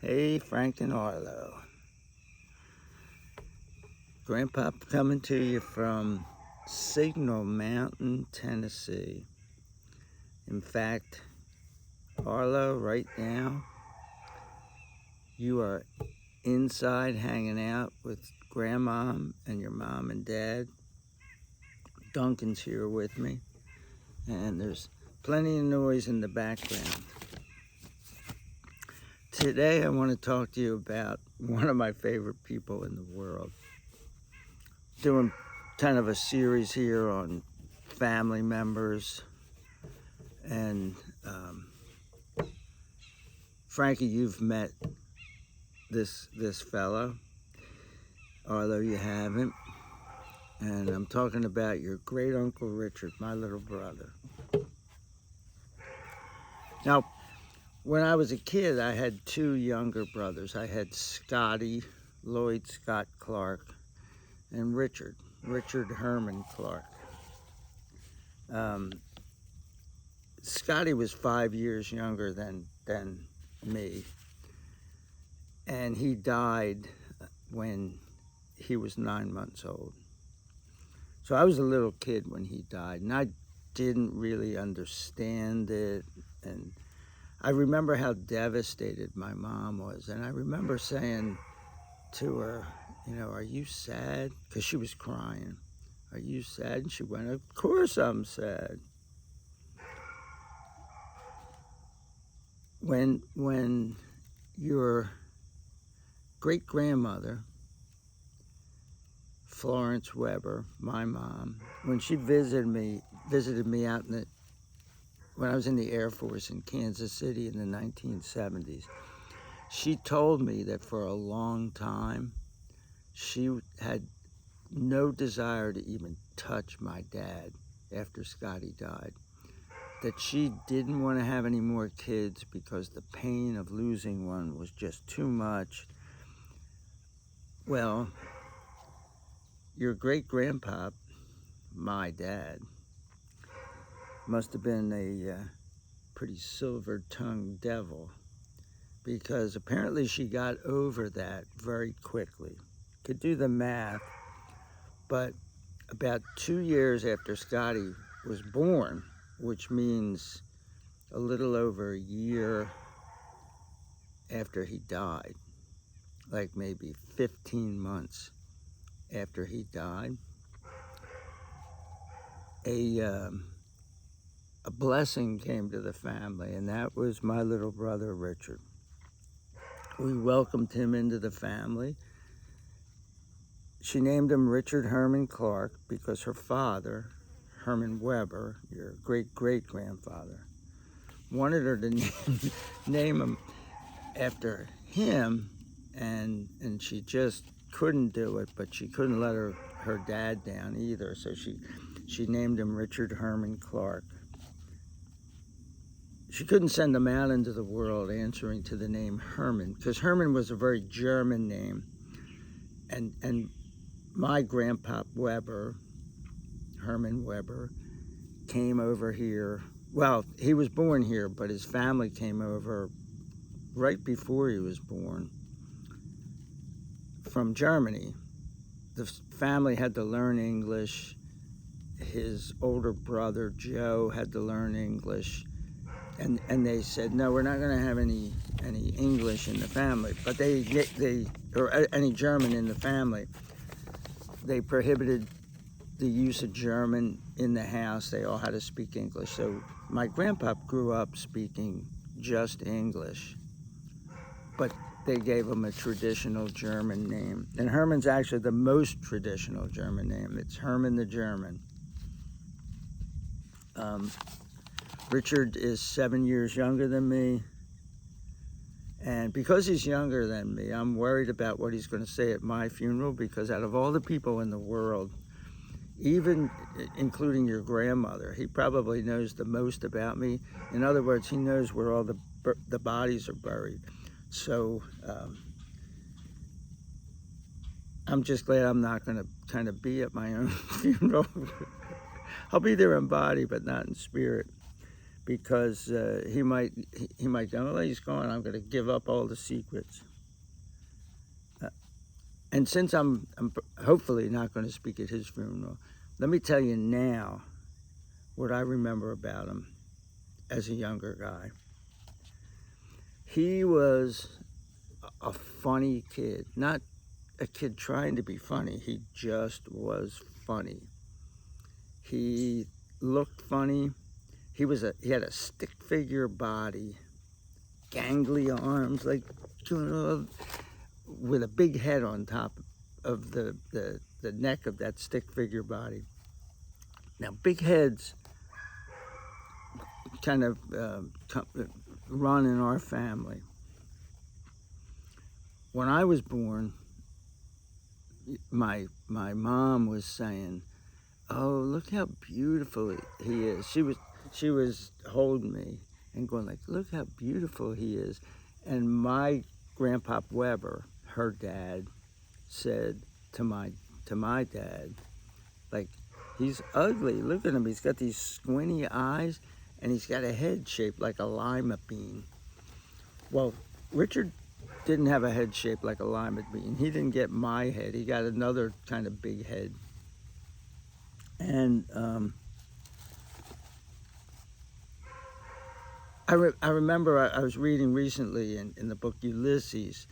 Hey, Frank and Arlo. Grandpa coming to you from Signal Mountain, Tennessee. In fact, Arlo, right now, you are inside hanging out with Grandma and your mom and dad. Duncan's here with me, and there's plenty of noise in the background. Today I want to talk to you about one of my favorite people in the world. Doing kind of a series here on family members, and Frankie, you've met this fellow, although you haven't, and I'm talking about your great uncle Richard, my little brother. Now, when I was a kid, I had two younger brothers. I had Scotty, Lloyd Scott Clark, and Richard Herman Clark. Scotty was 5 years younger than me, and he died when he was 9 months old. So I was a little kid when he died, and I didn't really understand it, and I remember how devastated my mom was, and I remember saying to her, you know, "Are you sad?" Because she was crying. "Are you sad?" And she went, "Of course I'm sad." When your great-grandmother, Florence Weber, my mom, when she visited me out when I was in the Air Force in Kansas City in the 1970s, she told me that for a long time, she had no desire to even touch my dad after Scotty died. That she didn't want to have any more kids because the pain of losing one was just too much. Well, your great-grandpa, my dad, must have been a pretty silver-tongued devil, because apparently she got over that very quickly. Could do the math, but about 2 years after Scotty was born, which means a little over a year after he died, like maybe 15 months after he died, a blessing came to the family, and that was my little brother Richard. We welcomed him into the family. She named him Richard Herman Clark because her father, Herman Weber, your great-great-grandfather, wanted her to name him after him, and she just couldn't do it, but she couldn't let her dad down either, so she named him Richard Herman Clark. She couldn't send him out into the world answering to the name Herman, because Herman was a very German name, and my grandpa Weber, Herman Weber, came over here. Well, he was born here, but his family came over right before he was born from Germany. The family had to learn English. His older brother, Joe, had to learn English. And they said, no, we're not going to have any English in the family, but or any German in the family. They prohibited the use of German in the house. They all had to speak English. So my grandpa grew up speaking just English, but they gave him a traditional German name. And Herman's actually the most traditional German name. It's Herman the German. Richard is 7 years younger than me, and because he's younger than me, I'm worried about what he's going to say at my funeral, because out of all the people in the world, even including your grandmother, he probably knows the most about me. In other words, he knows where all the bodies are buried. So I'm just glad I'm not going to kind of be at my own funeral. I'll be there in body, but not in spirit, because he might go, oh, he's gone, I'm going to give up all the secrets. And since I'm hopefully not going to speak at his funeral, let me tell you now what I remember about him as a younger guy. He was a funny kid, not a kid trying to be funny. He just was funny. He looked funny. He had a stick figure body, gangly arms, like, with a big head on top of the neck of that stick figure body. Now, big heads kind of run in our family. When I was born, my mom was saying, "Oh, look how beautiful he is." She was holding me and going like, "Look how beautiful he is." And my Grandpa Weber, her dad, said to my dad, like, "He's ugly. Look at him. He's got these squinty eyes, and he's got a head shaped like a lima bean." Well, Richard didn't have a head shaped like a lima bean. He didn't get my head. He got another kind of big head. And I remember I was reading recently in the book Ulysses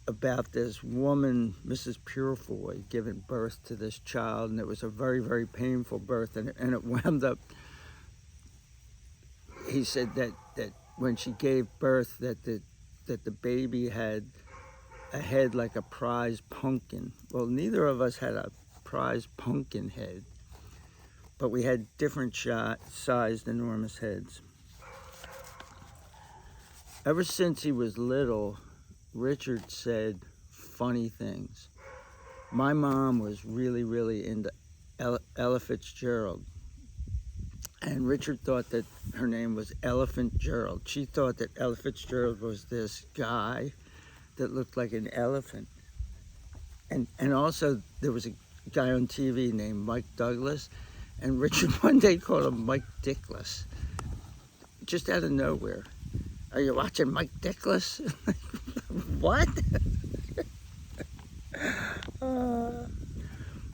about this woman, Mrs. Purefoy, giving birth to this child, and it was a very, very painful birth, and it wound up, he said that when she gave birth, that the baby had a head like a prize pumpkin. Well, neither of us had a prize pumpkin head, but we had different sized enormous heads. Ever since he was little, Richard said funny things. My mom was really, really into Ella Fitzgerald. And Richard thought that her name was Elephant Gerald. She thought that Ella Fitzgerald was this guy that looked like an elephant. And also there was a guy on TV named Mike Douglas, and Richard one day called him Mike Dickless, just out of nowhere. "Are you watching Mike Dickless?" What?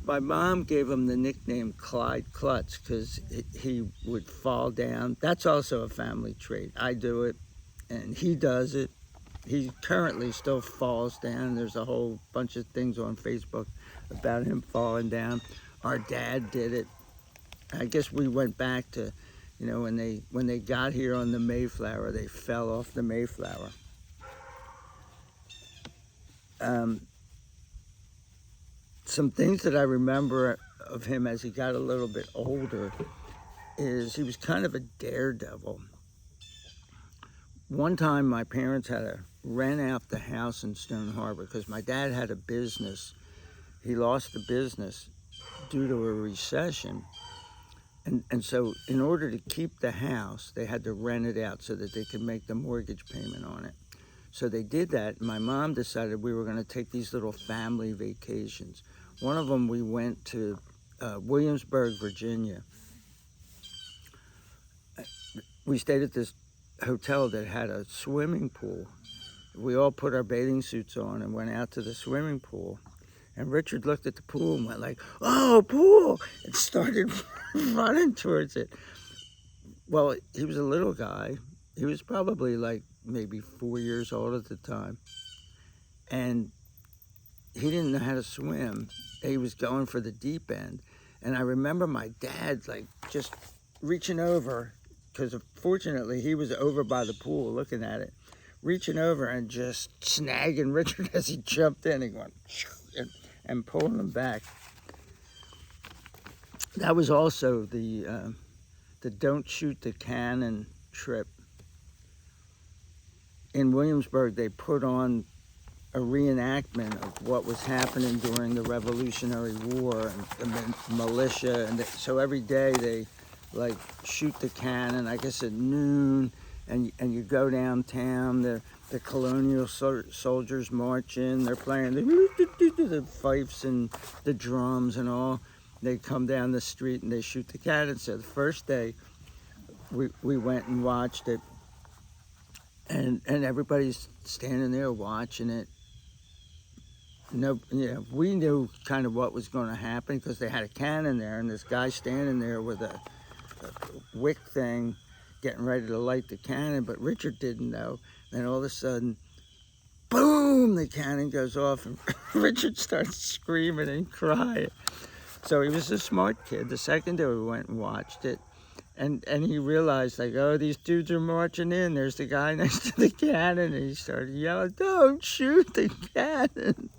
My mom gave him the nickname Clyde Klutz because he would fall down. That's also a family trait. I do it, and he does it. He currently still falls down. There's a whole bunch of things on Facebook about him falling down. Our dad did it. I guess we went back to, when they got here on the Mayflower, they fell off the Mayflower. Some things that I remember of him as he got a little bit older is he was kind of a daredevil. One time my parents had to rent out the house in Stone Harbor because my dad had a business. He lost the business due to a recession. And so in order to keep the house, they had to rent it out so that they could make the mortgage payment on it. So they did that. My mom decided we were going to take these little family vacations. One of them, we went to Williamsburg, Virginia. We stayed at this hotel that had a swimming pool. We all put our bathing suits on and went out to the swimming pool. And Richard looked at the pool and went like, "Oh, pool!" and started running towards it. Well, he was a little guy. He was probably like maybe 4 years old at the time. And he didn't know how to swim. He was going for the deep end. And I remember my dad like just reaching over, because fortunately he was over by the pool looking at it, reaching over and just snagging Richard as he jumped in and going, and pulling him back. That was also the Don't Shoot the Cannon trip. In Williamsburg, they put on a reenactment of what was happening during the Revolutionary War and the militia. And so every day they like shoot the cannon, I guess at noon, and you go downtown, the colonial soldiers march in, they're playing the fifes and the drums and all. They come down the street and they shoot the cannon. So the first day, we went and watched it, and everybody's standing there watching it. No, we knew kind of what was going to happen because they had a cannon there, and this guy standing there with a wick thing, getting ready to light the cannon. But Richard didn't know. Then all of a sudden, boom! The cannon goes off, and Richard starts screaming and crying. So he was a smart kid. The second day we went and watched it, and he realized, like, oh, these dudes are marching in. There's the guy next to the cannon, and he started yelling, "Don't shoot the cannon!"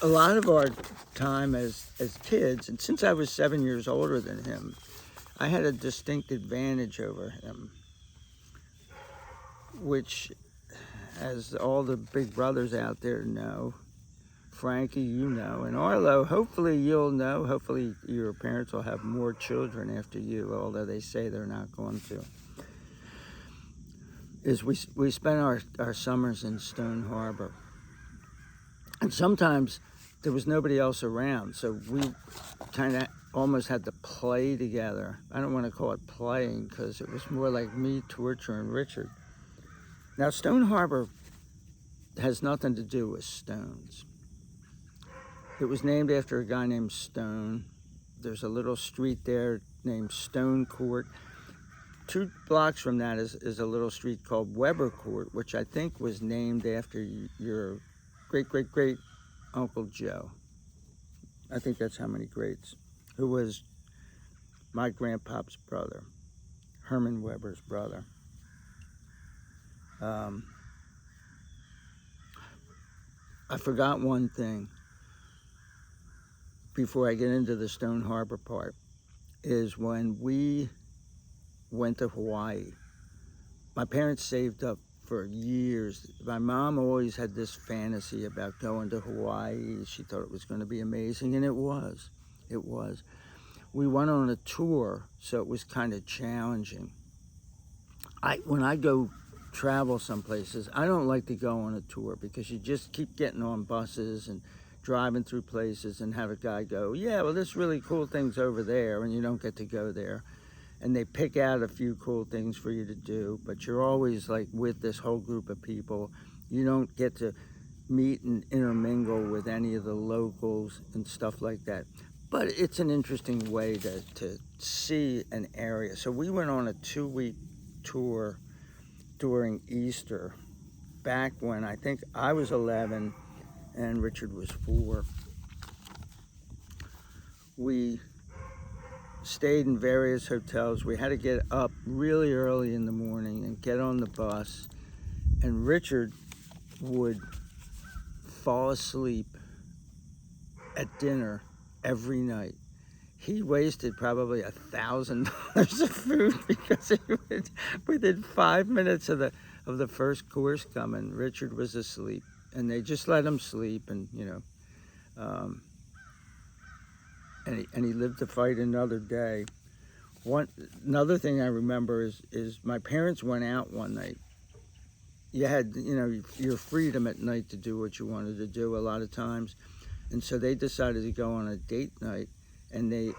A lot of our time as kids, and since I was 7 years older than him, I had a distinct advantage over him, which, as all the big brothers out there know, Frankie, you know, and Arlo, hopefully you'll know. Hopefully your parents will have more children after you, although they say they're not going to. Is we spent our summers in Stone Harbor. And sometimes there was nobody else around, so we kind of almost had to play together. I don't want to call it playing because it was more like me torturing Richard. Now, Stone Harbor has nothing to do with stones. It was named after a guy named Stone. There's a little street there named Stone Court. 2 blocks from that is a little street called Weber Court, which I think was named after your great-great-great Uncle Joe. I think that's how many greats. Who was my grandpa's brother, Herman Weber's brother. I forgot one thing before I get into the Stone Harbor part, is when we went to Hawaii. My parents saved up for years. My mom always had this fantasy about going to Hawaii. She thought it was going to be amazing, and it was. It was. We went on a tour, so it was kind of challenging. When I go travel some places, I don't like to go on a tour because you just keep getting on buses and driving through places and have a guy go, yeah, well, there's really cool things over there, and you don't get to go there. And they pick out a few cool things for you to do, but you're always like with this whole group of people. You don't get to meet and intermingle with any of the locals and stuff like that. But it's an interesting way to see an area. So we went on a 2-week tour during Easter, back when I think I was 11 and Richard was 4. We stayed in various hotels. We had to get up really early in the morning and get on the bus. And Richard would fall asleep at dinner every night. He wasted probably $1,000 of food because he would, within 5 minutes of the first course coming, Richard was asleep, and they just let him sleep, and and he lived to fight another day. Another thing I remember is my parents went out one night. You had your freedom at night to do what you wanted to do a lot of times, and so they decided to go on a date night. And they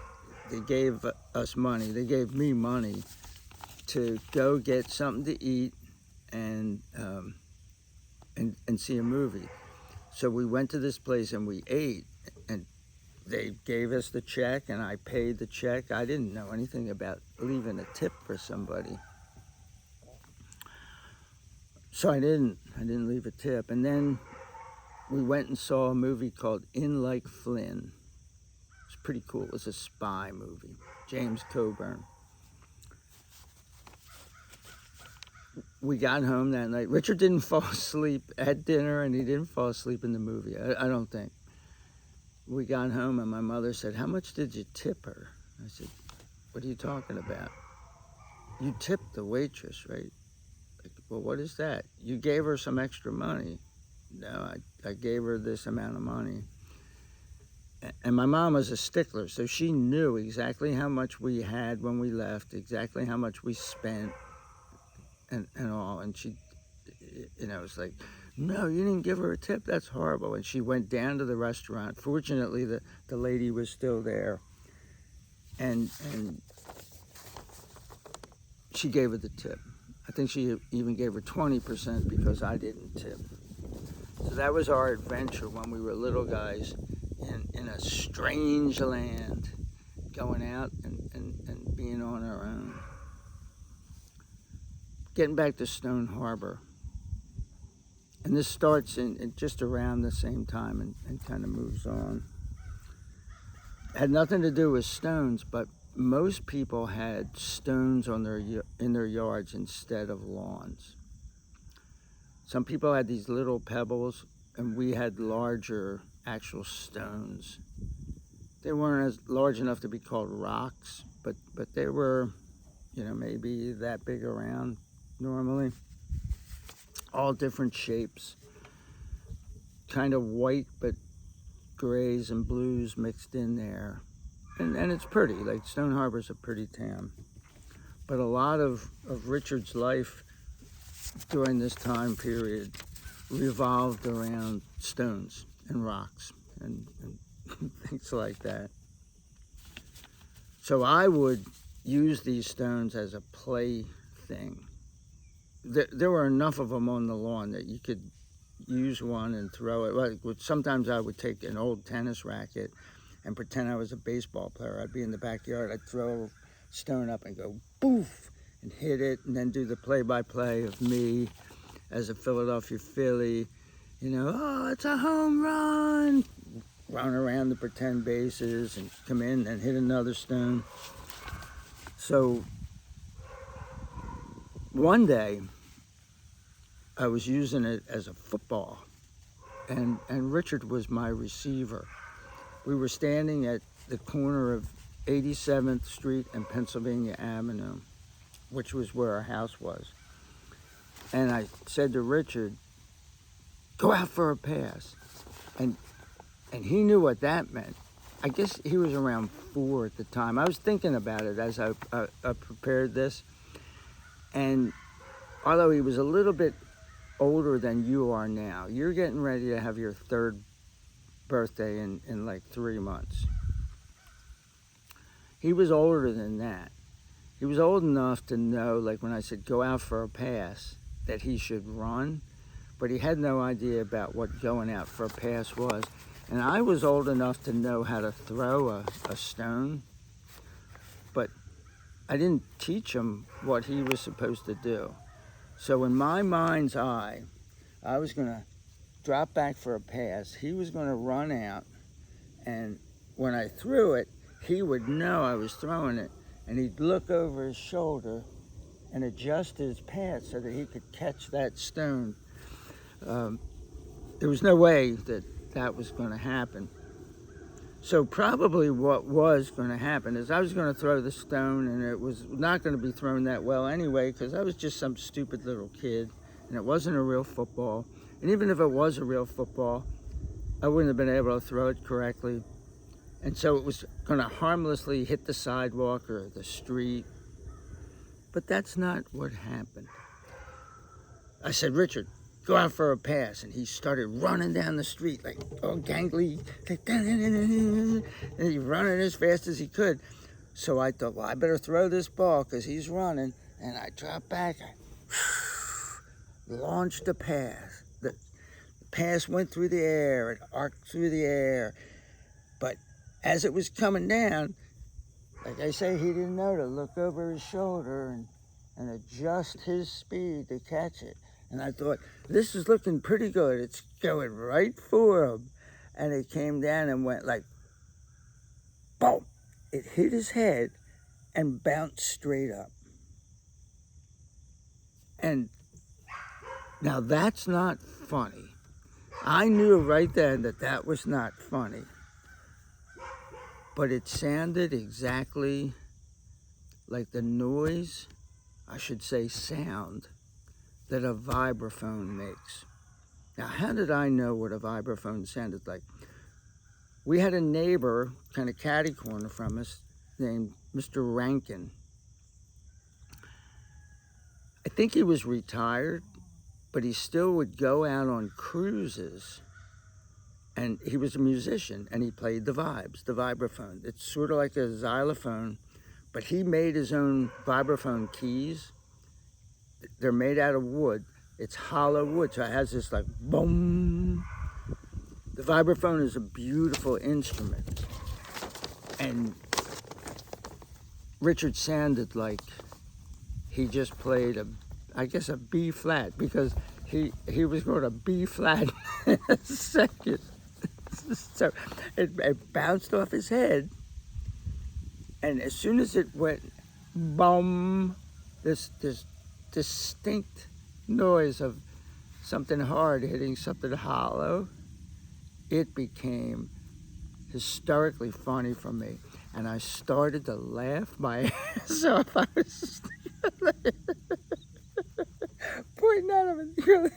gave us money. They gave me money to go get something to eat and see a movie. So we went to this place and we ate. And they gave us the check, and I paid the check. I didn't know anything about leaving a tip for somebody, so I didn't leave a tip. And then we went and saw a movie called In Like Flynn. Pretty cool. It was a spy movie. James Coburn. We got home that night. Richard didn't fall asleep at dinner, and he didn't fall asleep in the movie. I don't think. We got home, and my mother said, "How much did you tip her?" I said, "What are you talking about?" "You tipped the waitress, right?" Like, "Well, what is that?" "You gave her some extra money." "No, I gave her this amount of money." And my mom was a stickler, so she knew exactly how much we had when we left, exactly how much we spent, and all. And she, it's like, no, you didn't give her a tip. That's horrible. And she went down to the restaurant. Fortunately, the lady was still there. And she gave her the tip. I think she even gave her 20% because I didn't tip. So that was our adventure when we were little guys in a strange land, going out and being on our own. Getting back to Stone Harbor. And this starts in just around the same time and kind of moves on. Had nothing to do with stones, but most people had stones on in their yards instead of lawns. Some people had these little pebbles, and we had larger actual stones. They weren't as large enough to be called rocks, but they were, maybe that big around normally. All different shapes, kind of white, but grays and blues mixed in there. And it's pretty, like Stone Harbor's a pretty town. But a lot of Richard's life during this time period revolved around stones and rocks and things like that. So I would use these stones as a play thing. There were enough of them on the lawn that you could use one and throw it. Like, sometimes I would take an old tennis racket and pretend I was a baseball player. I'd be in the backyard, I'd throw a stone up and go boof and hit it, and then do the play-by-play of me as a Philadelphia Philly. Oh, it's a home run. Run around the pretend bases and come in and hit another stone. So one day, I was using it as a football, and Richard was my receiver. We were standing at the corner of 87th Street and Pennsylvania Avenue, which was where our house was. And I said to Richard, go out for a pass. And he knew what that meant. I guess he was around 4 at the time. I was thinking about it as I prepared this. And although he was a little bit older than you are now, you're getting ready to have your 3rd birthday in like 3 months. He was older than that. He was old enough to know, like when I said go out for a pass, that he should run, but he had no idea about what going out for a pass was. And I was old enough to know how to throw a stone, but I didn't teach him what he was supposed to do. So in my mind's eye, I was going to drop back for a pass. He was going to run out, and when I threw it, he would know I was throwing it, and he'd look over his shoulder and adjust his pass so that he could catch that stone. There was no way that was going to happen. So probably what was going to happen is I was going to throw the stone, and it was not going to be thrown that well anyway, because I was just some stupid little kid, and it wasn't a real football. And even if it was a real football, I wouldn't have been able to throw it correctly. And so it was going to harmlessly hit the sidewalk or the street. But that's not what happened. I said, Richard, go out for a pass. And he started running down the street like all gangly. And he running as fast as he could. So I thought, well, I better throw this ball because he's running. And I dropped back. I launched the pass. The pass went through the air. It arced through the air. But as it was coming down, like I say, he didn't know to look over his shoulder and adjust his speed to catch it. And I thought, this is looking pretty good. It's going right for him. And it came down and went like, boom. It hit his head and bounced straight up. And now that's not funny. I knew right then that was not funny. But it sounded exactly like the noise, I should say sound, that a vibraphone makes. Now, how did I know what a vibraphone sounded like? We had a neighbor, kind of catty corner from us, named Mr. Rankin. I think he was retired, but he still would go out on cruises, and he was a musician, and he played the vibes, the vibraphone. It's sort of like a xylophone, but he made his own vibraphone keys. They're made out of wood. It's hollow wood, so it has this like boom. The vibraphone is a beautiful instrument, and Richard sounded like he just played I guess a B flat, because he was going to B flat in a second. So it bounced off his head, and as soon as it went boom, this distinct noise of something hard hitting something hollow, it became hysterically funny for me, and I started to laugh my ass off. I was pointing at him and going,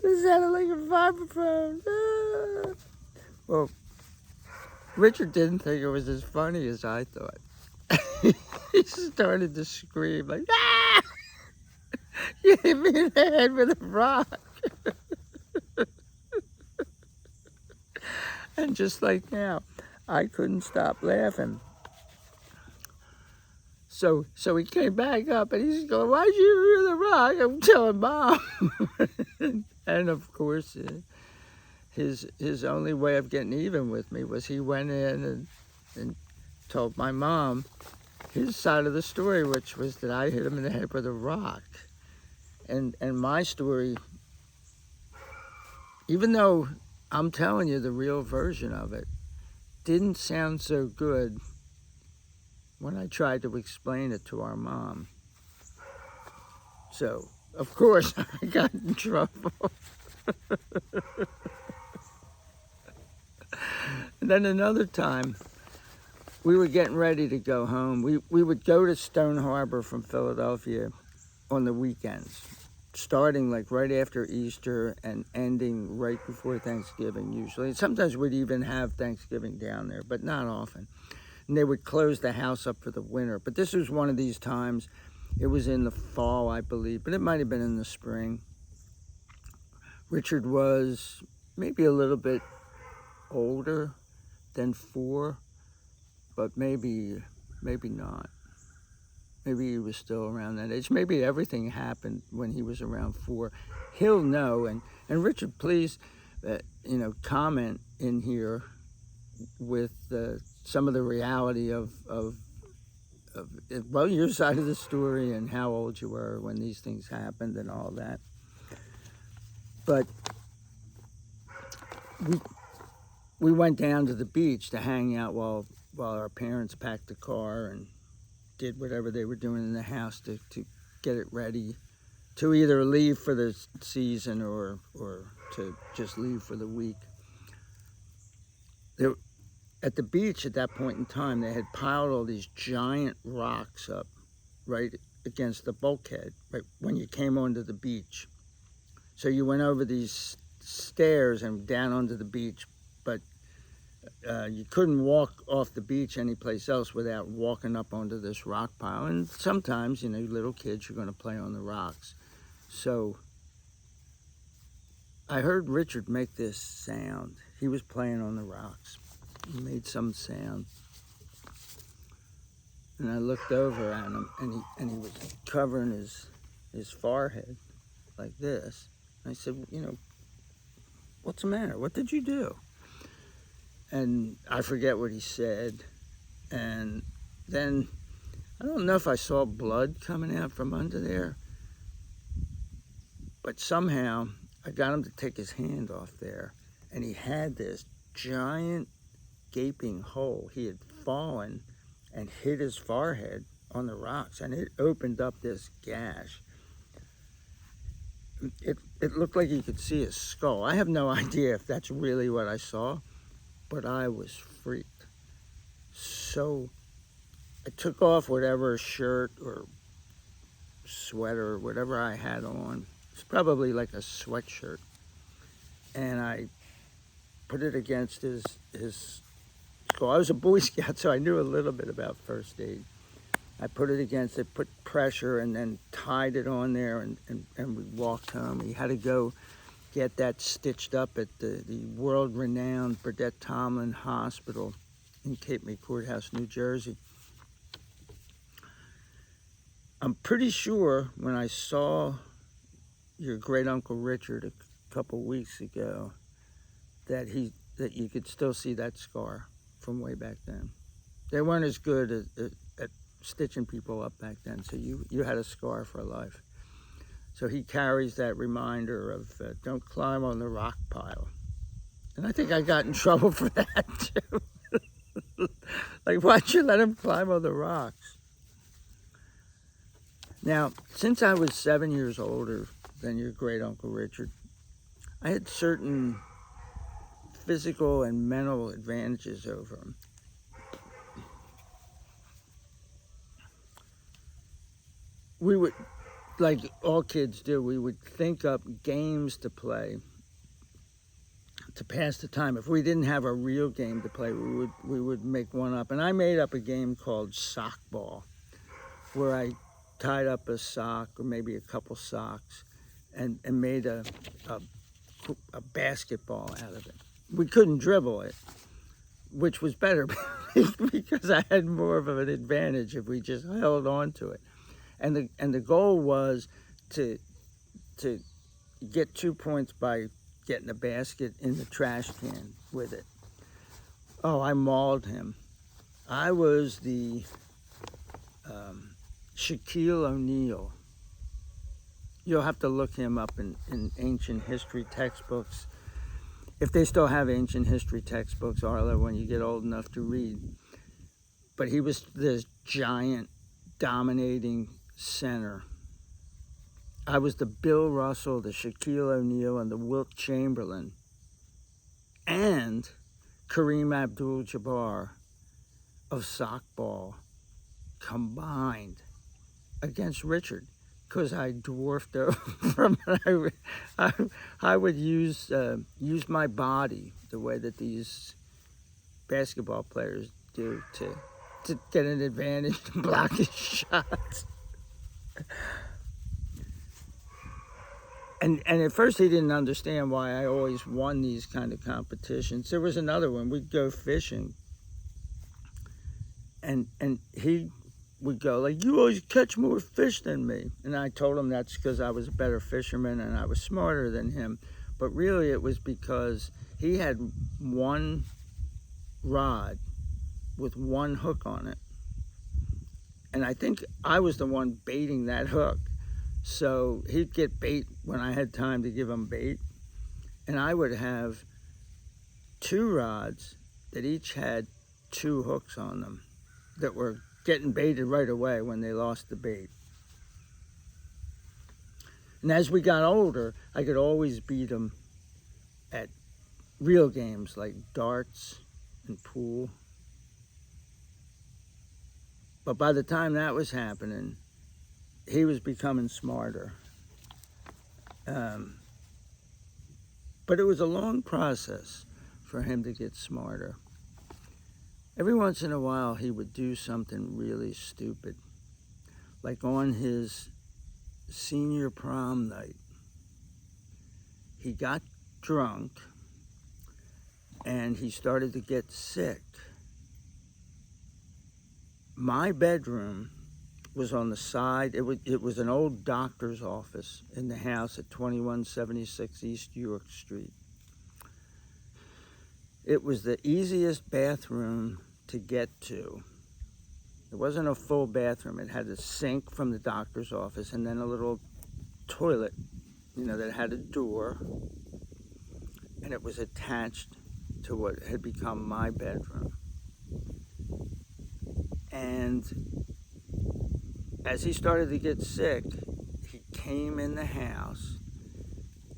this sounded like a vibraphone. Well, Richard didn't think it was as funny as I thought. He started to scream like, ah! You hit me in the head with a rock. And just like now, I couldn't stop laughing. So he came back up and he's going, why'd you hit the rock? I'm telling Mom. And of course, his only way of getting even with me was he went in and told my mom his side of the story, which was that I hit him in the head with a rock. And my story, even though I'm telling you the real version of it, didn't sound so good when I tried to explain it to our mom. So, of course, I got in trouble. And then another time, we were getting ready to go home. We would go to Stone Harbor from Philadelphia on the weekends, starting like right after Easter and ending right before Thanksgiving usually. Sometimes we'd even have Thanksgiving down there, but not often. And they would close the house up for the winter. But this was one of these times. It was in the fall, I believe, but it might have been in the spring. Richard was maybe a little bit older than 4, but maybe not. Maybe he was still around that age. Maybe everything happened when he was around 4. He'll know. And Richard, please, comment in here with some of the reality of your side of the story and how old you were when these things happened and all that. But we went down to the beach to hang out while our parents packed the car and did whatever they were doing in the house to get it ready to either leave for the season or to just leave for the week. At the beach at that point in time, they had piled all these giant rocks up right against the bulkhead, right when you came onto the beach. So you went over these stairs and down onto the beach, but you couldn't walk off the beach anyplace else without walking up onto this rock pile. And sometimes, little kids, you're going to play on the rocks. So I heard Richard make this sound. He was playing on the rocks. He made some sound. And I looked over at him, and he was covering his forehead like this. I said, what's the matter? What did you do? And I forget what he said. And then, I don't know if I saw blood coming out from under there, but somehow I got him to take his hand off there, and he had this giant gaping hole. He had fallen and hit his forehead on the rocks, and it opened up this gash. It looked like you could see his skull. I have no idea if that's really what I saw, but I was freaked. So I took off whatever shirt or sweater or whatever I had on. It's probably like a sweatshirt. And I put it against his skull. I was a Boy Scout, so I knew a little bit about first aid. I put it against it, put pressure, and then tied it on there, and we walked home. He had to go get that stitched up at the world-renowned Burdett Tomlin Hospital in Cape May Courthouse, New Jersey. I'm pretty sure when I saw your great-uncle Richard a couple weeks ago that you could still see that scar from way back then. They weren't as good at stitching people up back then, so you had a scar for life. So he carries that reminder of don't climb on the rock pile. And I think I got in trouble for that too. Like, why'd you let him climb on the rocks? Now, since I was 7 years older than your great-uncle Richard, I had certain physical and mental advantages over him. We would, like all kids do, we would think up games to play to pass the time. If we didn't have a real game to play, we would make one up. And I made up a game called sock ball, where I tied up a sock or maybe a couple socks and made a basketball out of it. We couldn't dribble it, which was better because I had more of an advantage if we just held on to it. And the goal was to get 2 points by getting a basket in the trash can with it. Oh, I mauled him. I was the Shaquille O'Neal. You'll have to look him up in ancient history textbooks. If they still have ancient history textbooks, Arlo, when you get old enough to read. But he was this giant, dominating center. I was the Bill Russell, the Shaquille O'Neal, and the Wilt Chamberlain, and Kareem Abdul-Jabbar of sockball combined against Richard, because I dwarfed over him. I would use my body the way that these basketball players do to get an advantage and block his shots. And at first he didn't understand why I always won these kind of competitions. There was another one. We'd go fishing, and he would go like, "You always catch more fish than me." And I told him that's because I was a better fisherman and I was smarter than him. But really it was because he had one rod with one hook on it. And I think I was the one baiting that hook. So he'd get bait when I had time to give him bait. And I would have 2 rods that each had 2 hooks on them that were getting baited right away when they lost the bait. And as we got older, I could always beat him at real games like darts and pool. But by the time that was happening, he was becoming smarter. But it was a long process for him to get smarter. Every once in a while, he would do something really stupid. Like on his senior prom night, he got drunk and he started to get sick. My bedroom was on the side. It was an old doctor's office in the house at 2176 East York Street. It was the easiest bathroom to get to. It wasn't a full bathroom. It had a sink from the doctor's office and then a little toilet, that had a door. And it was attached to what had become my bedroom. And as he started to get sick, he came in the house,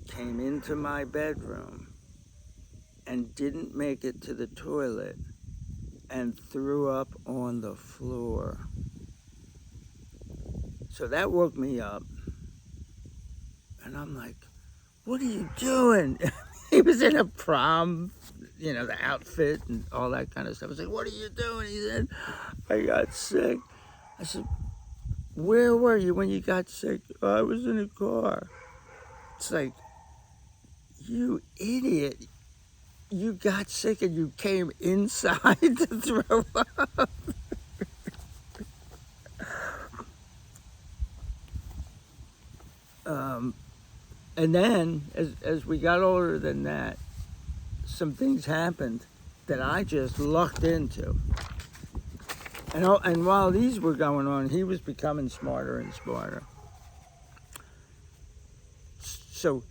came into my bedroom, and didn't make it to the toilet and threw up on the floor. So that woke me up. And I'm like, "What are you doing?" He was in a prom, the outfit and all that kind of stuff. I was like, "What are you doing?" He said, "I got sick." I said, where were you when you got sick? "Oh, I was in a car." It's like, you idiot. You got sick and you came inside to throw up. And then, as we got older than that, some things happened that I just lucked into. And while these were going on, he was becoming smarter and smarter. So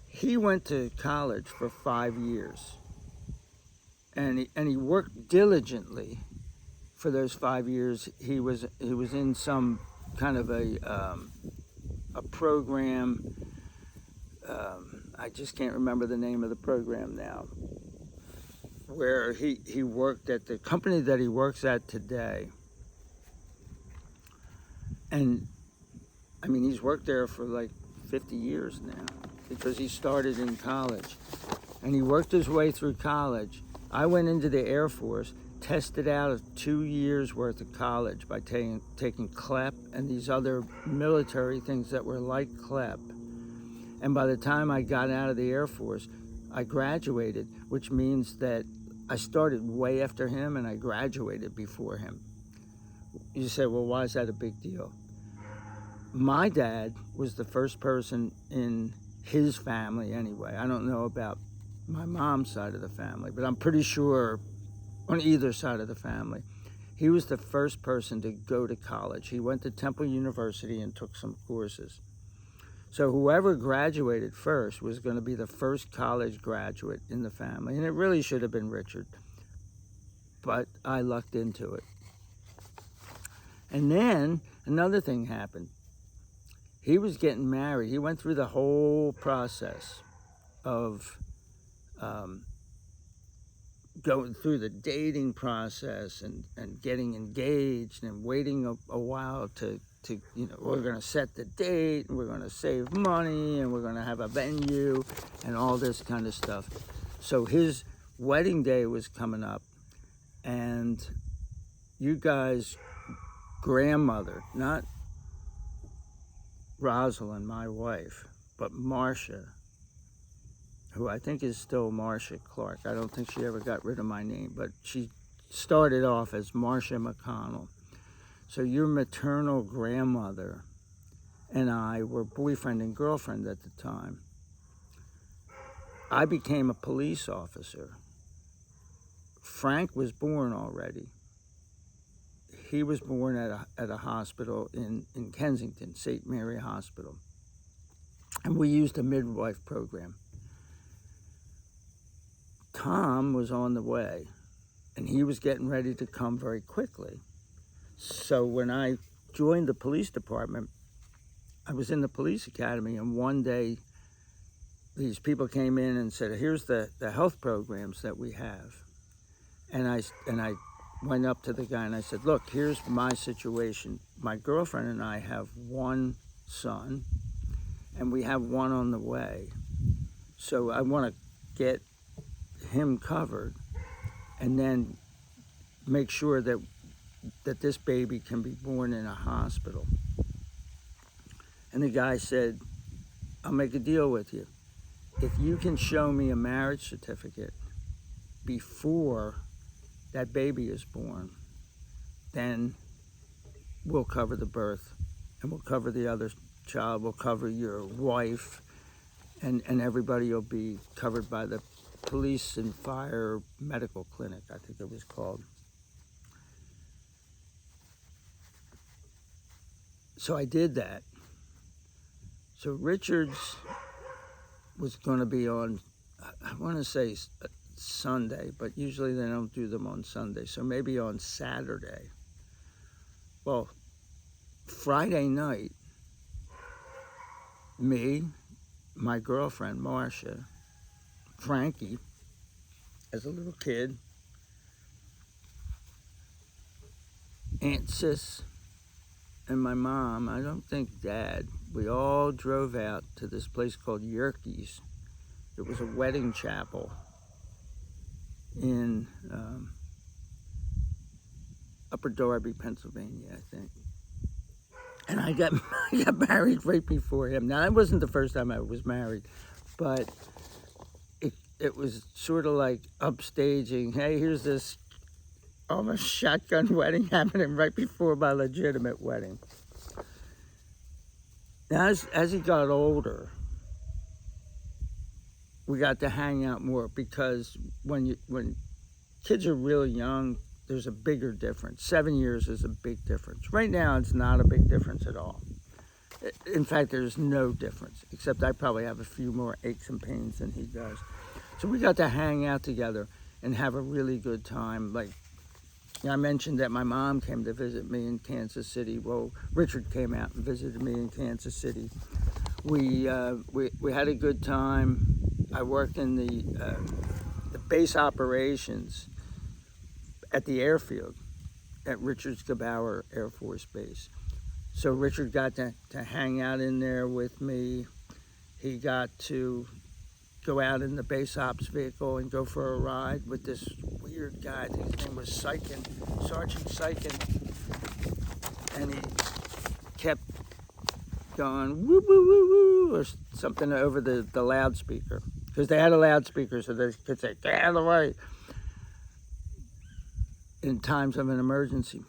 he went to college for 5 years. And he worked diligently for those 5 years. He was in some kind of a program. I just can't remember the name of the program now, where he worked at the company that he works at today. And I mean, he's worked there for like 50 years now, because he started in college. And he worked his way through college. I went into the Air Force, tested out of 2 years worth of college by taking CLEP and these other military things that were like CLEP. And by the time I got out of the Air Force, I graduated, which means that I started way after him and I graduated before him. You say, well, why is that a big deal? My dad was the first person in his family anyway. I don't know about my mom's side of the family, but I'm pretty sure on either side of the family, he was the first person to go to college. He went to Temple University and took some courses. So whoever graduated first was going to be the first college graduate in the family. And it really should have been Richard. But I lucked into it. And then another thing happened. He was getting married. He went through the whole process of going through the dating process and getting engaged and waiting a while to we're going to set the date and we're going to save money and we're going to have a venue and all this kind of stuff. So his wedding day was coming up, and you guys' grandmother, not Rosalind, my wife, but Marcia, who I think is still Marcia Clark. I don't think she ever got rid of my name, but she started off as Marcia McConnell. So your maternal grandmother and I were boyfriend and girlfriend at the time. I became a police officer. Frank was born already. He was born at a hospital in Kensington, St. Mary Hospital. And we used a midwife program. Tom was on the way, and he was getting ready to come very quickly. So when I joined the police department, I was in the police academy, and one day these people came in and said, here's the health programs that we have. And I went up to the guy and I said, look, here's my situation. My girlfriend and I have one son, and we have one on the way. So I want to get him covered and then make sure that this baby can be born in a hospital. And the guy said, I'll make a deal with you. If you can show me a marriage certificate before that baby is born, then we'll cover the birth and we'll cover the other child, we'll cover your wife, and everybody will be covered by the police and fire medical clinic, I think it was called. So I did that. So Richards was going to be on, I want to say Sunday, but usually they don't do them on Sunday, so maybe on Saturday. Well, Friday night, me, my girlfriend Marcia, Frankie, as a little kid, Aunt Sis, and my mom, I don't think Dad, we all drove out to this place called Yerkes. It was a wedding chapel in Upper Darby, Pennsylvania, I think. And I got married right before him. Now, that wasn't the first time I was married, but it was sort of like upstaging. Hey, here's this almost shotgun wedding happening right before my legitimate wedding. Now, as he got older, we got to hang out more, because when kids are really young, there's a bigger difference. 7 years is a big difference. Right now, it's not a big difference at all. In fact, there's no difference, except I probably have a few more aches and pains than he does. So we got to hang out together and have a really good time. Like, I mentioned that my mom came to visit me in Kansas City. Well, Richard came out and visited me in Kansas City. We had a good time. I worked in the base operations at the airfield at Richards Gebauer Air Force Base. So Richard got to hang out in there with me. He got to go out in the base ops vehicle and go for a ride with this weird guy. I think his name was Sergeant Sykin. And he kept going woo woo woo woo or something over the loudspeaker, because they had a loudspeaker so they could say, get out of the way, in times of an emergency.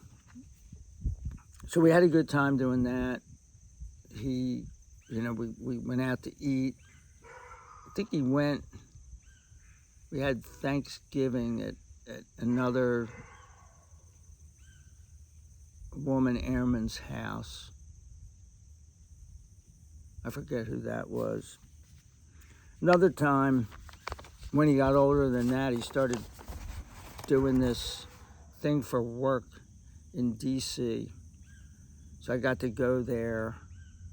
So we had a good time doing that. We went out to eat. I think we had Thanksgiving at another woman airman's house. I forget who that was. Another time, when he got older than that, he started doing this thing for work in DC. So I got to go there.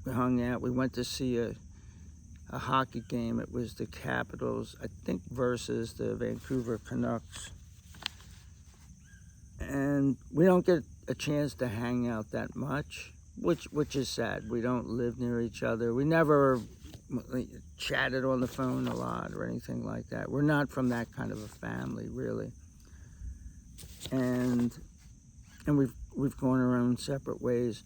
We hung out. We went to see a hockey game. It was the Capitals, I think, versus the Vancouver Canucks. And we don't get a chance to hang out that much, which is sad. We don't live near each other. We never chatted on the phone a lot or anything like that. We're not from that kind of a family, really. And we've gone our own separate ways.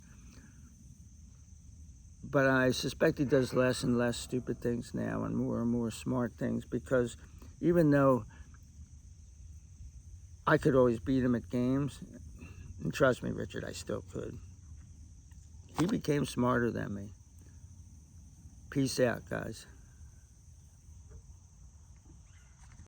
But I suspect he does less and less stupid things now and more smart things, because even though I could always beat him at games, and trust me, Richard, I still could, he became smarter than me. Peace out, guys.